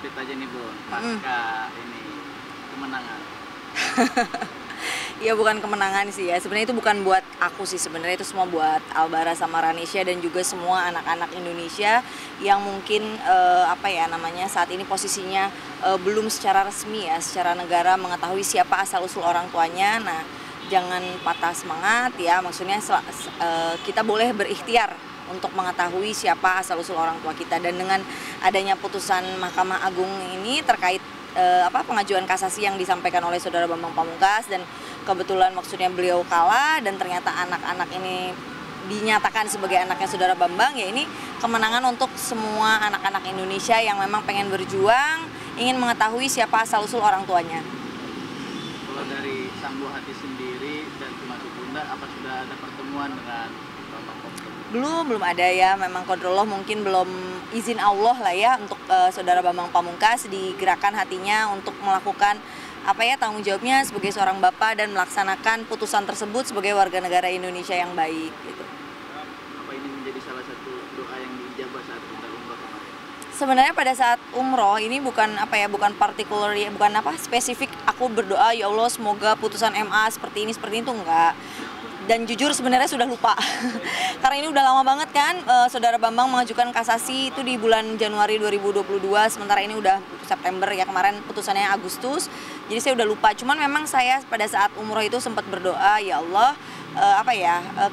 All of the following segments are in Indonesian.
update aja nih Bun, pasca ini kemenangan. Ya bukan kemenangan sih ya, sebenarnya itu bukan buat aku sih, sebenarnya itu semua buat Albara sama Ranisha dan juga semua anak-anak Indonesia yang mungkin apa ya namanya saat ini posisinya belum secara resmi ya, secara negara mengetahui siapa asal-usul orang tuanya. Nah, jangan patah semangat ya, maksudnya kita boleh berikhtiar untuk mengetahui siapa asal-usul orang tua kita. Dan dengan adanya putusan Mahkamah Agung ini terkait pengajuan kasasi yang disampaikan oleh Saudara Bambang Pamungkas, dan kebetulan maksudnya beliau kalah dan ternyata anak-anak ini dinyatakan sebagai anaknya Saudara Bambang, ya ini kemenangan untuk semua anak-anak Indonesia yang memang pengen berjuang, ingin mengetahui siapa asal-usul orang tuanya. Kalau dari sang buah hati sendiri dan termasuk Bunda, apa sudah ada pertemuan dengan Bambang Pamungkas? Belum ada ya, memang kodrollah mungkin belum izin Allah lah ya untuk Saudara Bambang Pamungkas digerakkan hatinya untuk melakukan tanggung jawabnya sebagai seorang bapak dan melaksanakan putusan tersebut sebagai warga negara Indonesia yang baik gitu. Apa ini menjadi salah satu doa yang diijabah saat Bunda umroh kemarin? Sebenarnya pada saat umroh ini bukan particular ya, bukan spesifik aku berdoa ya Allah semoga putusan MA seperti ini itu, enggak. Dan jujur sebenarnya sudah lupa karena ini udah lama banget kan Saudara Bambang mengajukan kasasi itu di bulan Januari 2022, sementara ini udah September ya, kemarin putusannya Agustus, jadi saya udah lupa. Cuman memang saya pada saat umroh itu sempat berdoa ya Allah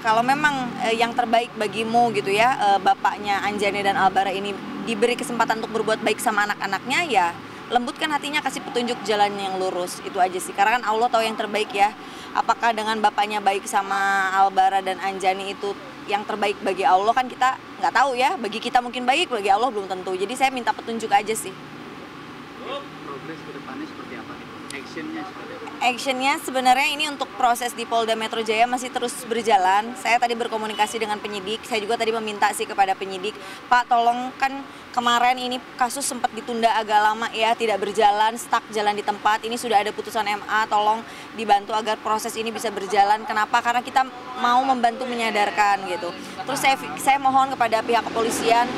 kalau memang yang terbaik bagimu gitu ya, bapaknya Anjani dan Albara ini diberi kesempatan untuk berbuat baik sama anak-anaknya, ya lembutkan hatinya, kasih petunjuk jalan yang lurus, itu aja sih. Karena kan Allah tahu yang terbaik ya. Apakah dengan bapaknya baik sama Albara dan Anjani itu yang terbaik bagi Allah, kan kita nggak tahu ya. Bagi kita mungkin baik, bagi Allah belum tentu. Jadi saya minta petunjuk aja sih. Progres ke depannya seperti apa nih? Actionnya seperti apa? Actionnya sebenarnya ini untuk proses di Polda Metro Jaya masih terus berjalan. Saya tadi berkomunikasi dengan penyidik, saya juga tadi meminta sih kepada penyidik, Pak tolong, kan kemarin ini kasus sempat ditunda agak lama ya, tidak berjalan, stuck jalan di tempat. Ini sudah ada putusan MA, tolong dibantu agar proses ini bisa berjalan. Kenapa? Karena kita mau membantu menyadarkan gitu. Terus saya mohon kepada pihak kepolisian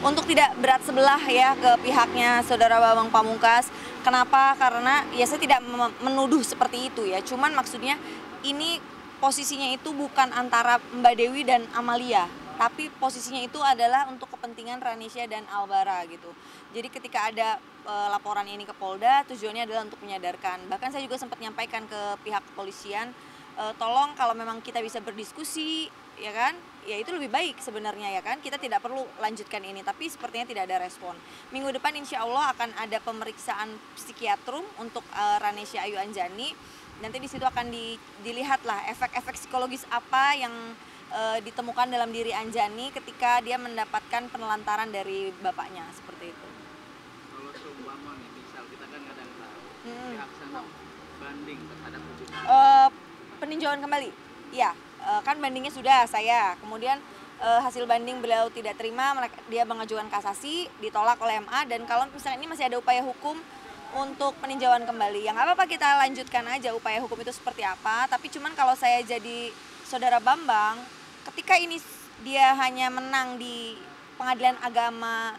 untuk tidak berat sebelah ya ke pihaknya Saudara Bambang Pamungkas. Kenapa? Karena ya saya tidak menuduh seperti itu ya. Cuman maksudnya ini posisinya itu bukan antara Mbak Dewi dan Amalia, tapi posisinya itu adalah untuk kepentingan Ranisha dan Albara gitu. Jadi ketika ada laporan ini ke Polda, tujuannya adalah untuk menyadarkan. Bahkan saya juga sempat menyampaikan ke pihak kepolisian, tolong kalau memang kita bisa berdiskusi ya kan, ya itu lebih baik sebenarnya ya kan, kita tidak perlu lanjutkan ini, tapi sepertinya tidak ada respon. Minggu depan insya Allah akan ada pemeriksaan psikiatrum untuk Ranisha Ayu Anjani. Nanti di situ akan dilihat lah efek-efek psikologis apa yang ditemukan dalam diri Anjani ketika dia mendapatkan penelantaran dari bapaknya, seperti itu. Kalau seumpama nih, misal kita kan kadang tahu pihak sana banding terhadap putusan peninjauan kembali, ya kan bandingnya sudah saya, kemudian hasil banding beliau tidak terima, dia mengajukan kasasi, ditolak oleh MA, dan kalau misalnya ini masih ada upaya hukum untuk peninjauan kembali, yang apa-apa kita lanjutkan aja upaya hukum itu seperti apa. Tapi cuman kalau saya jadi Saudara Bambang, ketika ini dia hanya menang di Pengadilan Agama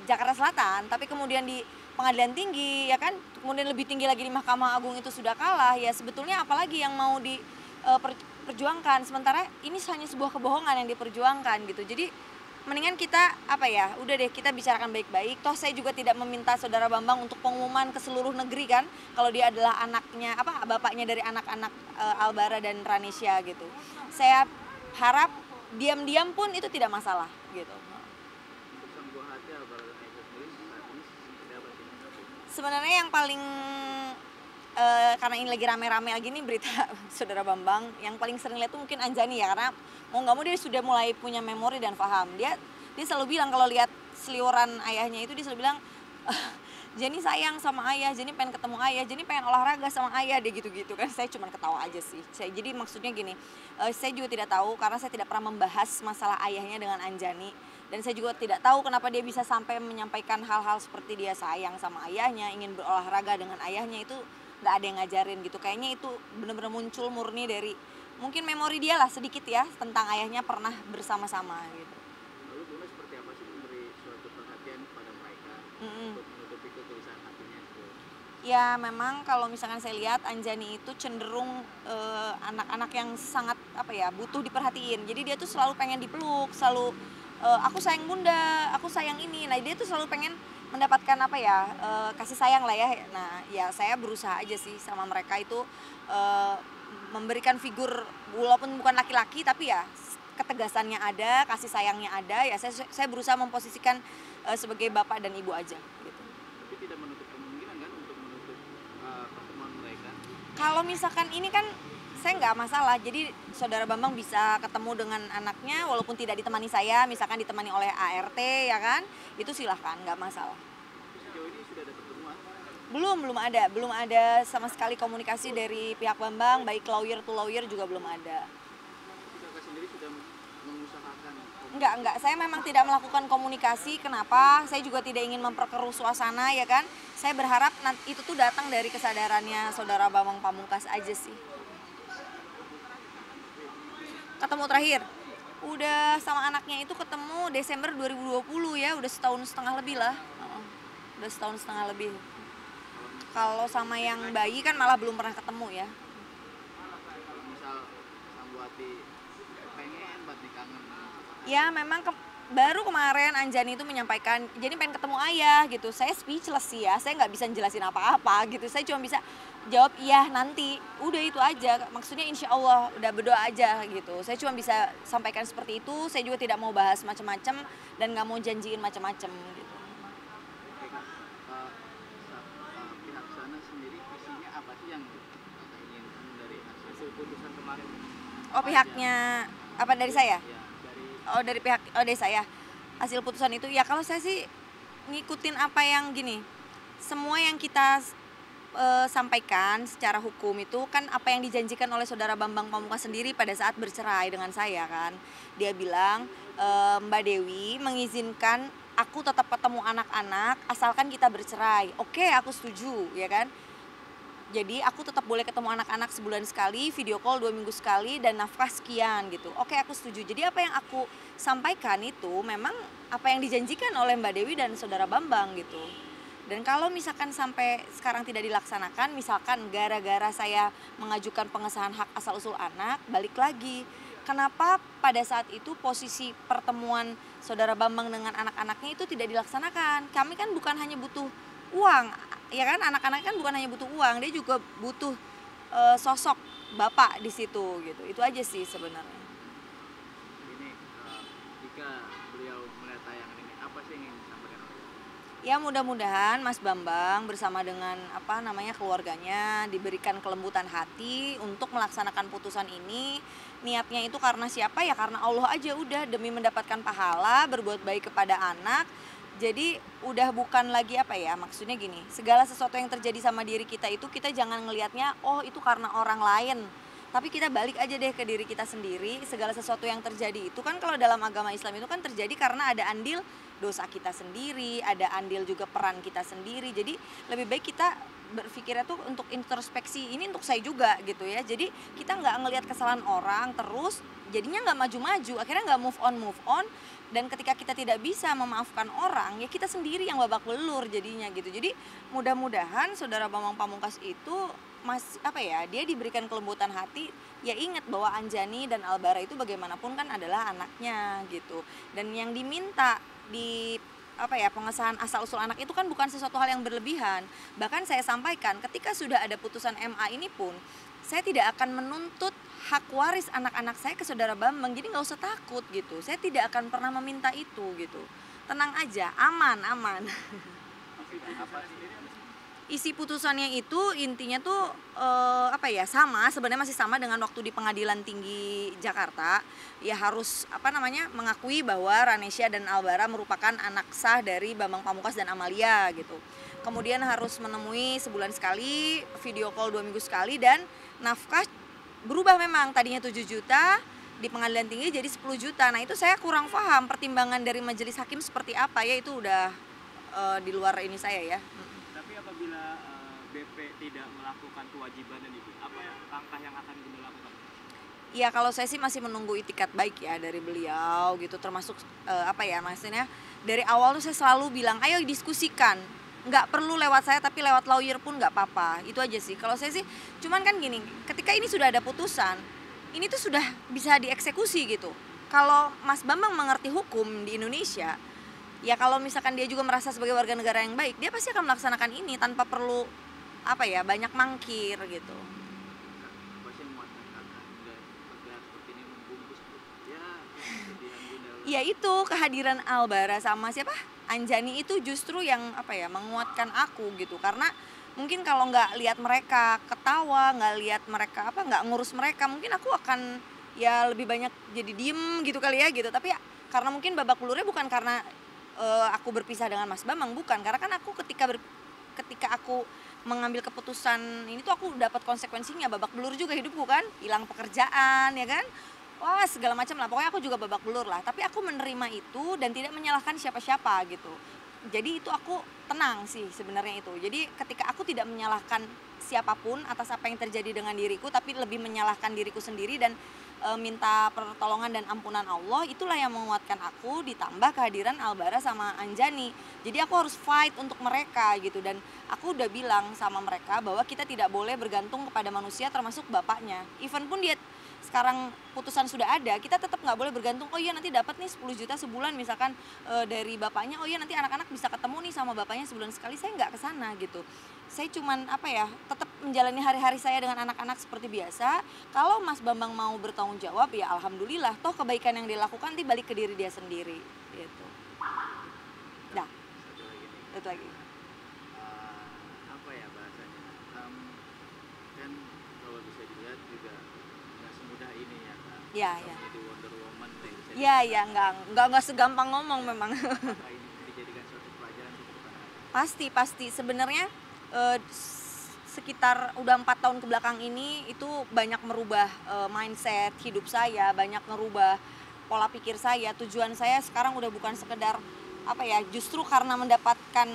Jakarta Selatan, tapi kemudian di Pengadilan Tinggi ya kan, kemudian lebih tinggi lagi di Mahkamah Agung itu sudah kalah, ya sebetulnya apalagi yang mau diperjuangkan. Sementara ini hanya sebuah kebohongan yang diperjuangkan gitu. Jadi mendingan kita udah deh kita bicarakan baik-baik. Toh saya juga tidak meminta Saudara Bambang untuk pengumuman ke seluruh negeri kan, kalau dia adalah anaknya bapaknya dari anak-anak Albara dan Ranisha gitu. Saya harap diam-diam pun itu tidak masalah gitu. untuk sang buah hati Albara dan Ranisha sendiri saat ini seperti apa sih? Sebenarnya yang paling karena ini lagi rame-rame lagi nih berita Saudara Bambang, yang paling sering lihat tuh mungkin Anjani ya, karena mau nggak mau dia sudah mulai punya memori dan paham. Dia selalu bilang kalau lihat seliuran ayahnya itu, dia selalu bilang Jenny sayang sama ayah, Jenny pengen ketemu ayah, Jenny pengen olahraga sama ayah, dia gitu-gitu kan. Saya cuma ketawa aja sih. Jadi maksudnya gini, saya juga tidak tahu karena saya tidak pernah membahas masalah ayahnya dengan Anjani. Dan saya juga tidak tahu kenapa dia bisa sampai menyampaikan hal-hal seperti dia sayang sama ayahnya, ingin berolahraga dengan ayahnya, itu nggak ada yang ngajarin gitu. Kayaknya itu benar-benar muncul murni dari mungkin memori dia lah sedikit ya tentang ayahnya pernah bersama-sama gitu. Lalu Bunda seperti apa sih memberi suatu perhatian kepada mereka Mm-mm. untuk menutupi ketulusan hatinya itu. Ya memang kalau misalkan saya lihat Anjani itu cenderung anak-anak yang sangat apa ya, butuh diperhatiin. Jadi dia tuh selalu pengen dipeluk, selalu aku sayang bunda, aku sayang ini. Nah dia tuh selalu pengen mendapatkan apa ya, kasih sayang lah ya. Nah ya saya berusaha aja sih sama mereka itu memberikan figur, walaupun bukan laki-laki tapi ya ketegasannya ada, kasih sayangnya ada. Ya saya berusaha memposisikan sebagai bapak dan ibu aja gitu. Tapi tidak menutup kemungkinan kan untuk menutup pertemuan mereka. Kalau misalkan ini kan saya nggak masalah, jadi saudara Bambang bisa ketemu dengan anaknya walaupun tidak ditemani saya, misalkan ditemani oleh ART ya kan, itu silahkan, nggak masalah. Sejauh ini sudah ada pertemuan. Belum ada sama sekali komunikasi dari pihak Bambang, baik lawyer to lawyer juga belum ada. Tapi kakak sendiri sudah mengusahakan. Enggak, saya memang tidak melakukan komunikasi. Kenapa? Saya juga tidak ingin memperkeruh suasana ya kan. Saya berharap nanti itu tuh datang dari kesadarannya saudara Bambang Pamungkas aja sih. Ketemu terakhir udah sama anaknya itu ketemu Desember 2020 ya, udah setahun setengah lebih lah. Udah setahun setengah lebih. Kalau sama yang bayi kan malah belum pernah ketemu ya. Kalau misal Sambuati pengen banget nih, kangen. Ya memang baru kemarin Anjani itu menyampaikan jadi pengen ketemu ayah gitu. Saya speechless sih ya, saya nggak bisa jelasin apa-apa gitu. Saya cuma bisa jawab iya nanti, udah itu aja. Maksudnya insya Allah udah berdoa aja gitu. Saya cuma bisa sampaikan seperti itu. Saya juga tidak mau bahas macam-macam dan nggak mau janjiin macam-macam gitu. Oke kak, pihak sana sendiri visinya apa sih yang kakak inginkan dari hasil putusan kemarin? Oh pihaknya apa dari saya? Ya, Dari saya. Hasil putusan itu ya kalau saya sih ngikutin apa yang gini. Semua yang kita sampaikan secara hukum itu kan apa yang dijanjikan oleh saudara Bambang Pamungkas sendiri pada saat bercerai dengan saya kan. Dia bilang Mbak Dewi mengizinkan aku tetap ketemu anak-anak asalkan kita bercerai. Oke, aku setuju ya kan. Jadi aku tetap boleh ketemu anak-anak sebulan sekali, video call 2 minggu sekali dan nafkah sekian gitu. Oke, aku setuju. Jadi apa yang aku sampaikan itu memang apa yang dijanjikan oleh Mbak Dewi dan saudara Bambang gitu. Dan kalau misalkan sampai sekarang tidak dilaksanakan, misalkan gara-gara saya mengajukan pengesahan hak asal-usul anak, balik lagi. Kenapa pada saat itu posisi pertemuan saudara Bambang dengan anak-anaknya itu tidak dilaksanakan? Kami kan bukan hanya butuh uang, ya kan? Anak-anak kan bukan hanya butuh uang, dia juga butuh sosok bapak di situ gitu. Itu aja sih sebenarnya. ini jika beliau melihat tayangan ini, apa sih yang ingin disampaikan oleh beliau? Ya mudah-mudahan Mas Bambang bersama dengan keluarganya diberikan kelembutan hati untuk melaksanakan putusan ini. Niatnya itu karena siapa ya? Karena Allah aja udah, demi mendapatkan pahala berbuat baik kepada anak. Jadi udah bukan lagi maksudnya gini, segala sesuatu yang terjadi sama diri kita itu kita jangan ngelihatnya oh itu karena orang lain. Tapi kita balik aja deh ke diri kita sendiri. Segala sesuatu yang terjadi itu kan kalau dalam agama Islam itu kan terjadi karena ada andil dosa kita sendiri, ada andil juga peran kita sendiri. Jadi lebih baik kita berpikirnya tuh untuk introspeksi, ini untuk saya juga gitu ya. Jadi kita nggak ngelihat kesalahan orang terus jadinya nggak maju-maju, akhirnya nggak move on. Dan ketika kita tidak bisa memaafkan orang, ya kita sendiri yang babak belur jadinya gitu. Jadi mudah-mudahan saudara Bambang Pamungkas itu dia diberikan kelembutan hati. Ya ingat bahwa Anjani dan Albara itu bagaimanapun kan adalah anaknya gitu. Dan yang diminta di pengesahan asal usul anak itu kan bukan sesuatu hal yang berlebihan. Bahkan saya sampaikan ketika sudah ada putusan MA ini pun saya tidak akan menuntut hak waris anak-anak saya ke saudara Bambang. Jadi nggak usah takut gitu. Saya tidak akan pernah meminta itu gitu. Tenang aja, aman. Isi putusannya itu intinya tuh sebenarnya masih sama dengan waktu di Pengadilan Tinggi Jakarta. Ya harus mengakui bahwa Ranesya dan Albara merupakan anak sah dari Bambang Pamungkas dan Amalia gitu. Kemudian harus menemui sebulan sekali, video call 2 minggu sekali, dan nafkah berubah memang tadinya 7 juta di Pengadilan Tinggi jadi 10 juta. Nah itu saya kurang paham pertimbangan dari majelis hakim seperti apa ya, itu udah di luar ini saya ya. Tapi apabila BP tidak melakukan kewajibannya, apa langkah yang akan Bunda lakukan? Ya kalau saya sih masih menunggu itikat baik ya dari beliau gitu, termasuk apa ya, maksudnya dari awal tuh saya selalu bilang ayo diskusikan, nggak perlu lewat saya tapi lewat lawyer pun nggak apa-apa, itu aja sih. Kalau saya sih cuman kan gini, ketika ini sudah ada putusan, ini tuh sudah bisa dieksekusi gitu. Kalau Mas Bambang mengerti hukum di Indonesia, ya kalau misalkan dia juga merasa sebagai warga negara yang baik, dia pasti akan melaksanakan ini tanpa perlu apa ya, banyak mangkir gitu. Apa sih yang memuatkan kakak hingga terlihat seperti ini membungkus ya kesedihan bunda? Ya itu kehadiran Albara sama siapa? Anjani itu justru yang apa ya, menguatkan aku gitu, karena mungkin kalau nggak lihat mereka ketawa, nggak lihat mereka apa, nggak ngurus mereka, mungkin aku akan ya lebih banyak jadi diem gitu kali ya gitu. Tapi ya karena mungkin babak belurnya bukan karena aku berpisah dengan Mas Bambang, bukan, karena kan aku ketika aku mengambil keputusan ini tuh aku dapat konsekuensinya, babak belur juga hidupku kan, hilang pekerjaan ya kan, wah segala macam lah, pokoknya aku juga babak belur lah, tapi aku menerima itu dan tidak menyalahkan siapa-siapa gitu. Jadi itu aku tenang sih sebenarnya itu. Jadi ketika aku tidak menyalahkan siapapun atas apa yang terjadi dengan diriku, tapi lebih menyalahkan diriku sendiri dan minta pertolongan dan ampunan Allah, itulah yang menguatkan aku, ditambah kehadiran Albara sama Anjani. Jadi aku harus fight untuk mereka gitu, dan aku udah bilang sama mereka bahwa kita tidak boleh bergantung kepada manusia termasuk bapaknya. Even pun dia sekarang putusan sudah ada, kita tetap nggak boleh bergantung, oh iya nanti dapat nih 10 juta sebulan misalkan dari bapaknya, oh iya nanti anak-anak bisa ketemu nih sama bapaknya sebulan sekali. Saya nggak kesana gitu. Saya cuman apa ya, tetap menjalani hari-hari saya dengan anak-anak seperti biasa. Kalau Mas Bambang mau bertanggung jawab ya alhamdulillah, toh kebaikan yang dilakukan nanti balik ke diri dia sendiri gitu. Dah, Satu lagi nih, itu lagi. apa ya bahasanya, kan kalau bisa dilihat juga nggak semudah ini ya kak. Ya, Kamu ya. jadi Wonder Woman deh bisa Ya, ya, dikatakan. nggak segampang ngomong memang. Apakah ini dijadikan suatu pelajaran untuk anak-anak? Pasti sebenarnya sekitar udah 4 tahun ke belakang ini itu banyak merubah mindset hidup saya, banyak merubah pola pikir saya. Tujuan saya sekarang udah bukan sekedar apa ya, justru karena mendapatkan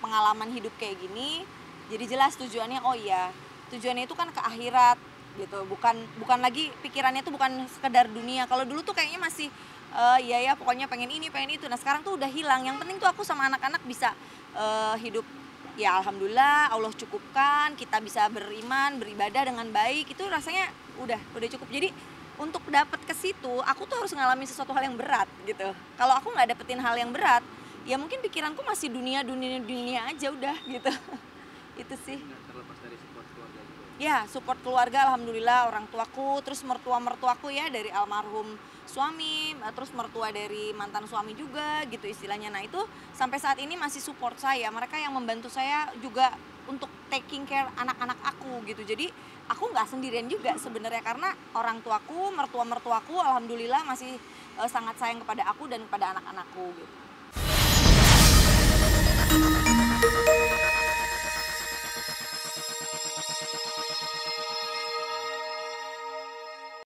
pengalaman hidup kayak gini, jadi jelas tujuannya, oh iya tujuannya itu kan ke akhirat gitu, bukan lagi pikirannya tuh bukan sekedar dunia. Kalau dulu tuh kayaknya masih ya pokoknya pengen ini pengen itu. Nah sekarang tuh udah hilang, yang penting tuh aku sama anak-anak bisa hidup ya alhamdulillah, Allah cukupkan, kita bisa beriman beribadah dengan baik, itu rasanya udah cukup. Jadi untuk dapat ke situ aku tuh harus ngalamin sesuatu hal yang berat gitu. Kalau aku nggak dapetin hal yang berat, ya mungkin pikiranku masih dunia aja udah gitu. Itu sih. Nggak terlepas dari support keluarga juga. Ya, support keluarga alhamdulillah, orang tuaku, terus mertuaku ya dari almarhum suami, terus mertua dari mantan suami juga gitu istilahnya. Nah, itu sampai saat ini masih support saya. Mereka yang membantu saya juga untuk taking care anak-anak aku gitu. Jadi, aku nggak sendirian juga sebenarnya, karena orang tuaku, mertuaku alhamdulillah masih sangat sayang kepada aku dan kepada anak-anakku gitu.